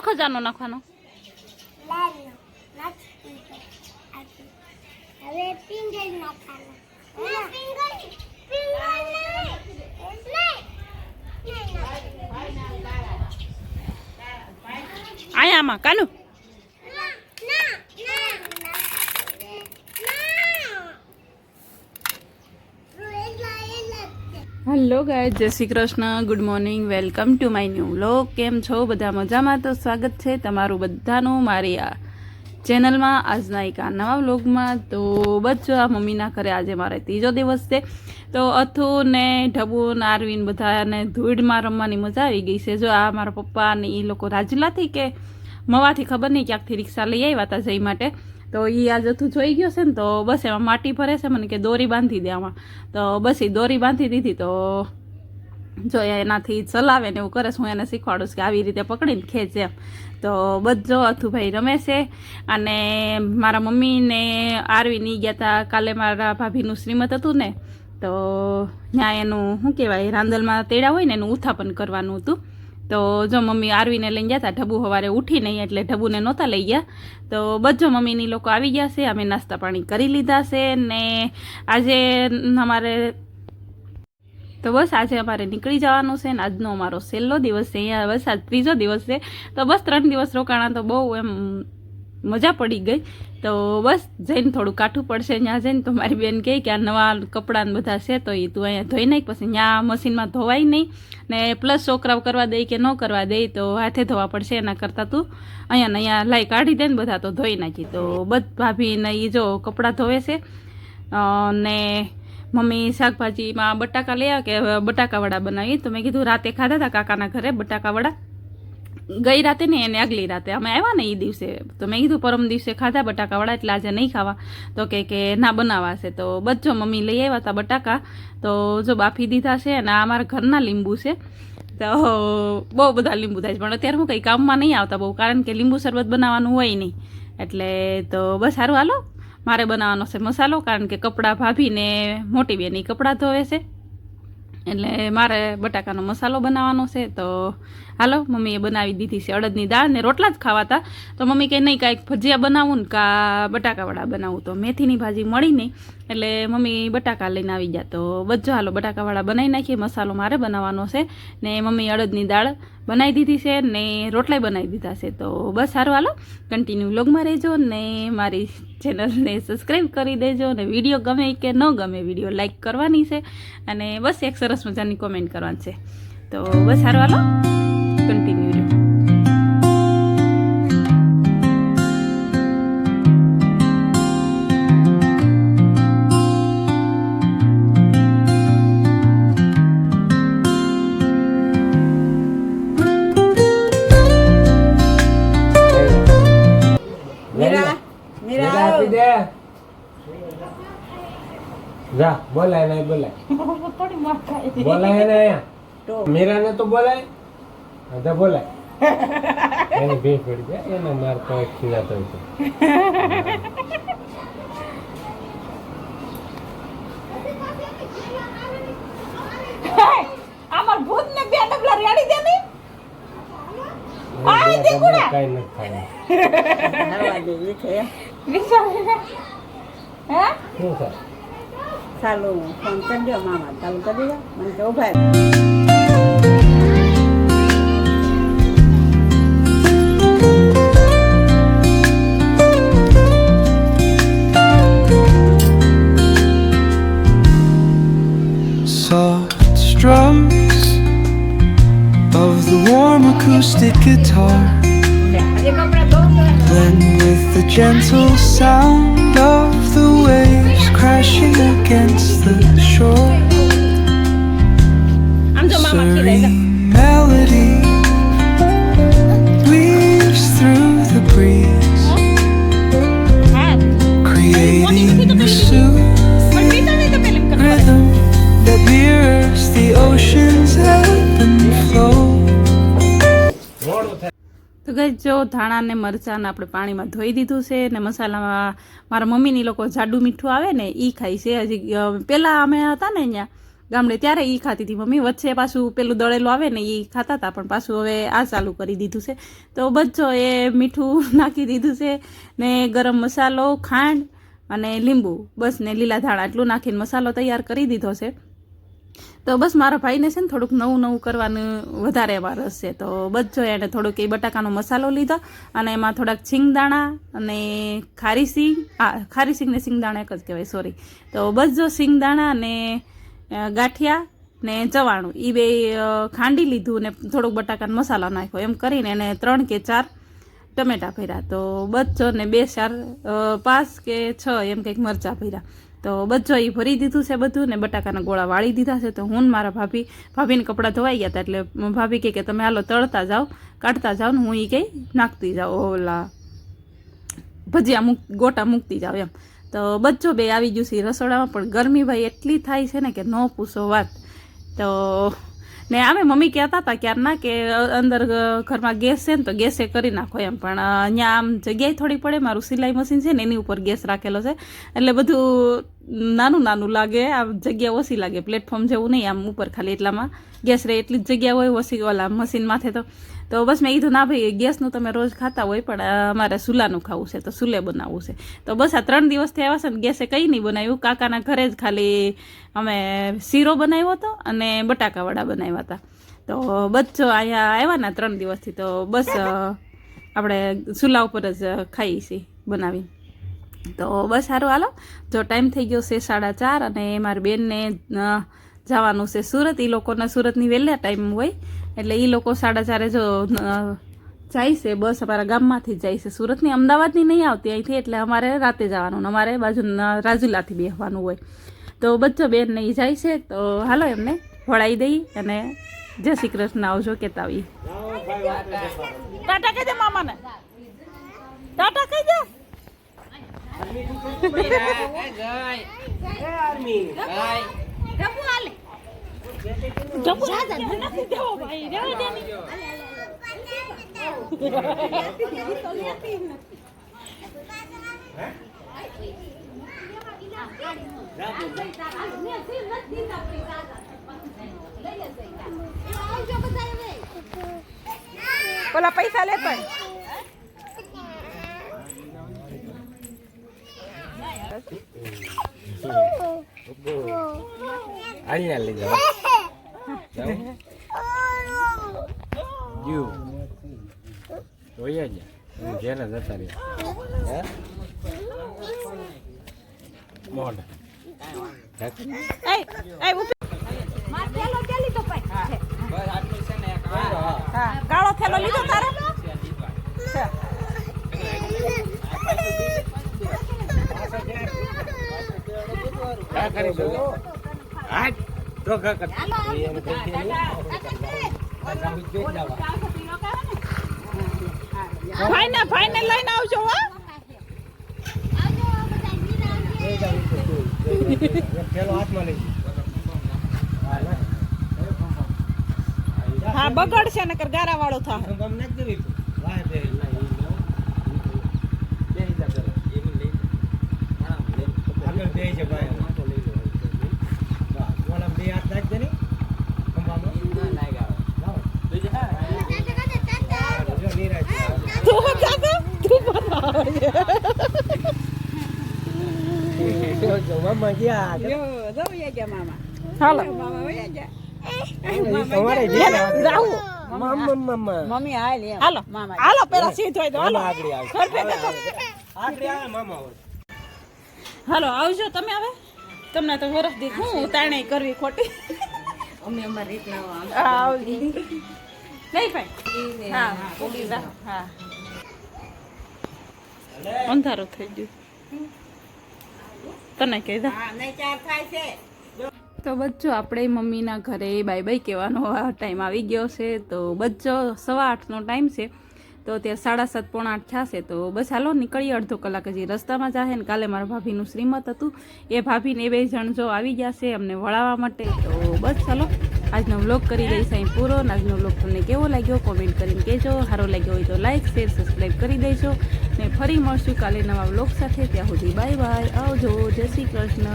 ખજાનો નાખવાનો? આયામાં કાનુ હેલો ગાય, જય Shri Krishna, good morning, welcome to my new vlog. કેમ છો બધા? મજામાં? તો સ્વાગત છે તમારું બધાનું મારી આ ચેનલમાં, આજના એક આ નવા વ્લોગમાં. તો બસ જો આ મમ્મીના ઘરે આજે મારે ત્રીજો દિવસ છે. તો અથુ ને ઢબુ ને આરવીન બધાને ધૂળમાં રમવાની મજા આવી ગઈ છે. જો આ મારા પપ્પા ને એ લોકો રાજુલાથી કે મવાથી ખબર નહીં ક્યાંકથી રિક્ષા લઈ આવ્યા હતા જઈ માટે. તો એ આજ અથું જોઈ ગયો છે ને, તો બસ એમાં માટી ભરે છે. મને કે દોરી બાંધી દે આમાં, તો બસ એ દોરી બાંધી દીધી. તો જો એનાથી ચલાવે ને એવું કરે છે, હું એને શીખવાડું છું કે આવી રીતે પકડીને ખેંચ એમ. તો બસ જો અથુભાઈ રમે છે. અને મારા મમ્મીને આરવી ગયા હતા કાલે, મારા ભાભીનું શ્રીમત હતું ને, તો ત્યાં એનું શું કહેવાય, રાંદલમાં તેડા હોય ને એનું ઉથાપન કરવાનું હતું. તો જો મમ્મી આરવીને લઈને ગયા હતા. ઢબુ સવારે ઉઠી નહીં એટલે ઢબુને નહોતા લઈ ગયા. તો બસ જો મમ્મીની લોકો આવી ગયા છે, અમે નાસ્તા પાણી કરી લીધા છે. ને આજે અમારે તો બસ આજે અમારે નીકળી જવાનું છે ને આજનો અમારો છેલ્લો દિવસ છે અહીંયા. બસ આજ ત્રીજો દિવસ છે. તો બસ 3 દિવસ રોકાણા તો બહુ એમ મજા પડી ગઈ. તો બસ જઈને થોડું કાઠું પડશે ત્યાં જઈને. તો મારી બેન કહે કે આ નવા કપડાં બધા છે તો એ તું અહીંયા ધોઈ નાખ, પછી ત્યાં મશીનમાં ધોવાય નહીં ને પ્લસ છોકરાઓ કરવા દે કે ન કરવા દે તો હાથે ધોવા પડશે. એના કરતાં તું અહીંયા લાઈ કાઢી દે ને બધા તો ધોઈ નાખી. તો બધ ભાભીને એ જો કપડાં ધોવે છે. ને મમ્મી શાકભાજીમાં બટાકા લઈ આવ્યા કે બટાકાવડા બનાવી. તો મેં કીધું રાતે ખાધા હતા કાકાના ઘરે બટાકાવડા, ગઈ રાતે ને એને આગલી રાતે અમે આવ્યા ને એ દિવસે. તો મેં કીધું પરમ દિવસે ખાધા બટાકાવાળા એટલે આજે નહીં ખાવા. તો કે ના બનાવવા છે. તો બસ જો મમ્મી લઈ આવ્યા હતા બટાકા, તો જો બાફી દીધા છે. અને આ અમારા ઘરના લીંબુ છે. તો બહુ બધા લીંબુ થાય છે, પણ અત્યારે હું કંઈ કામમાં નહીં આવતા બહુ, કારણ કે લીંબુ શરબત બનાવવાનું હોય નહીં એટલે. તો બસ સારું હાલો, મારે બનાવવાનો છે મસાલો, કારણ કે કપડાં ભાભીને મોટી બેન એ કપડાં ધોવે છે એટલે મારે બટાકાનો મસાલો બનાવવાનો છે. તો હાલો, મમ્મીએ બનાવી દીધી છે અડદની દાળ ને રોટલા જ ખાવા હતા. તો મમ્મી કહે નહીં કાંઈક ભજીયા બનાવું ને કા બટાકાવાળા બનાવું. તો મેથીની ભાજી મળી નહીં એટલે મમ્મી બટાકા લઈને આવી ગયા. તો બજો હાલો બટાકાવાળા બનાવી નાખીએ, મસાલો મારે બનાવવાનો છે. ને મમ્મી અડદની દાળ બનાવી દીધી છે ને રોટલાય બનાવી દીધા છે. તો બસ સારું હાલો, કન્ટિન્યુ વ્લોગમાં રહેજો ને મારી ચેનલને સબસ્ક્રાઈબ કરી દેજો. ને વિડીયો ગમે કે ન ગમે વિડીયો લાઈક કરવાની છે અને બસ એક સરસ મજાની કોમેન્ટ કરવાની છે. તો બસ સારું હાલો, કન્ટિન્યુ રહ્યો. જા બોલાય નહીં બોલાય, બોલાય નહીં. મીરા ને તો બોલાય, હા બોલાય. એને ભીખ પડી જાય, એને મારતો ખીજાતો હોય છે. અમાર ભૂત ને બે ડબલા રેડી દે ને કઈ નથી થાય. હવા દેવી છે. હે શું છે? ચાલો ફોન કરજો મામા, ચાલુ કરી દો મને તો ઉભા. Soft strums of the warm acoustic guitar blend with the gentle sound of the waves crashing against the shore. Serene melody weaves through the breeze, creating a soothing rhythm that mirrors the ocean's ebb and flow. તો ગઈ જો ધાણા ને મરચાં આપણે પાણીમાં ધોઈ દીધું છે. ને મસાલામાં મારા મમ્મીની લોકો જાડું મીઠું આવે ને એ ખાય છે. હજી પહેલાં અમે હતા ને અહીંયા ગામડે ત્યારે એ ખાતી હતી મમ્મી, વચ્ચે પાછું પેલું દળેલું આવે ને એ ખાતા હતા, પણ પાછું હવે આ ચાલુ કરી દીધું છે. તો બસ જો એ મીઠું નાખી દીધું છે ને ગરમ મસાલો, ખાંડ અને લીંબુ બસ ને લીલા ધાણા એટલું નાખીને મસાલો તૈયાર કરી દીધો છે. તો બસ મારા ભાઈને છે ને થોડુંક નવું નવું કરવાનું વધારે એમાં રસ છે. તો બસ જો એને થોડુંક એ બટાકાનો મસાલો લીધો અને એમાં થોડાક સિંગદાણા અને ખારી સિંગ ને સિંગદાણા એક જ કહેવાય, સોરી. તો બસ જો સિંગદાણા અને ગાંઠિયા ને ચવાણું એ બે ખાંડી લીધું ને થોડુંક બટાકાનો મસાલો નાખ્યો, એમ કરીને એને 3 કે 4 ટમેટા ભર્યા. તો બસ જો ને 2, 4, 5 કે 6 એમ કંઈક મરચાં ભર્યા. તો બધો એ ભરી દીધું છે બધું ને બટાકાના ગોળા વાળી દીધા છે. તો હું ને મારા ભાભીને કપડાં ધોવાઈ ગયા હતા, એટલે ભાભી કહે કે તમે હાલો તળતા જાઓ, કાઢતા જાઓ ને હું એ કંઈ નાખતી જાઓ, ઓલા ભજીયા ગોટા મૂકતી જાઓ એમ. તો બધો બે આવી ગયું છે રસોડામાં, પણ ગરમી ભાઈ એટલી થાય છે ને કે ન પૂછો વાત. તો ને અમે મમ્મી કહેતા હતા ક્યારના કે અંદર ઘરમાં ગેસ છે ને તો ગેસે કરી નાખો એમ, પણ અહીંયા આમ જગ્યાએ થોડી પડે, મારું સિલાઈ મશીન છે ને એની ઉપર ગેસ રાખેલો છે, એટલે બધું નાનું નાનું લાગે, આ જગ્યા ઓછી લાગે, પ્લેટફોર્મ જેવું નહીં, આમ ઉપર ખાલી એટલામાં ગેસ રહે એટલી જ જગ્યા હોય ઓછી ઓલા મશીન માથે. તો બસ મેં કીધું ના ભાઈ ગેસનું તમે રોજ ખાતા હોય, પણ અમારે ચૂલાનું ખાવું છે તો ચૂલે બનાવવું છે. તો બસ આ 3 દિવસથી આવ્યા છે ને ગેસે કંઈ નહીં બનાવ્યું, કાકાના ઘરે જ ખાલી અમે શીરો બનાવ્યો હતો અને બટાકાવડા બનાવ્યા હતા. તો બસ જો અહીંયા આવ્યા ને 3 દિવસથી, તો બસ આપણે ચૂલા ઉપર જ ખાઈએ છીએ બનાવી. તો બસ સારું હાલો, જો ટાઈમ થઈ ગયો છે 4:30 અને મારી બેનને જવાનું છે સુરત. એ લોકોના સુરતની વહેલા ટાઈમ હોય, એટલે એ લોકો 4:30 જો જાય છે, બસ અમારા ગામમાંથી જ જાય છે સુરતની, અમદાવાદની નહીં આવતી અહીંથી, એટલે અમારે રાતે જવાનું, અમારે બાજુ રાજુલાથી બેસવાનું હોય. તો બધો બેન નહીં જાય છે, તો હાલો એમને વળાવી દઈ અને જય શ્રી કૃષ્ણ આવજો કહેતા આવી. ટાટા કહી દે મામાને, ટાટા કહી દે. પેલા પૈસા લેતો અહીંયા લઈ જાઓ જોઈએ ઘેર જતા રહ્યા મોઢ કાળો થેલો લીધો તારે? ભાઈને લઈને આવજો. હા બગડશે ને ગારા વાળો થાય. મામા ગયા હાલો મમ્મી હાલો હાલો પેલા સીધો હાલો આવજો તમે. હવે તમને તો વરસ દી હું તાણે કરવી ખોટી અમે અમારી રીતના નહીં ભાઈ. હા હા અંધારો થઈ ગયું તને કીધા. તો બચ્ચો આપણે મમ્મીના ઘરે બાય બાય કહેવાનો ટાઈમ આવી ગયો છે. તો બચ્ચો 8:15નો ટાઈમ છે, તો અત્યારે 7:30 પોણા 8 થશે. તો બસ હાલો નીકળીએ, અડધો કલાક હજી રસ્તામાં જાહે ને કાલે મારા ભાભીનું શ્રીમત હતું, એ ભાભીને એ 2 જણ જો આવી ગયા છે અમને વળાવવા માટે. તો બસ ચાલો આજનો વ્લોગ કરી દઈશ અહીં પૂરો. આજનો વ્લોગ તમને કેવો લાગ્યો કોમેન્ટ કરીને કહેજો. સારો લાગ્યો હોય તો લાઈક શેર સબસ્ક્રાઈબ કરી દેજો ને ફરી મળશું કાલે નવા વ્લોગ સાથે. ત્યાં સુધી બાય બાય, આવજો, જય શ્રી કૃષ્ણ.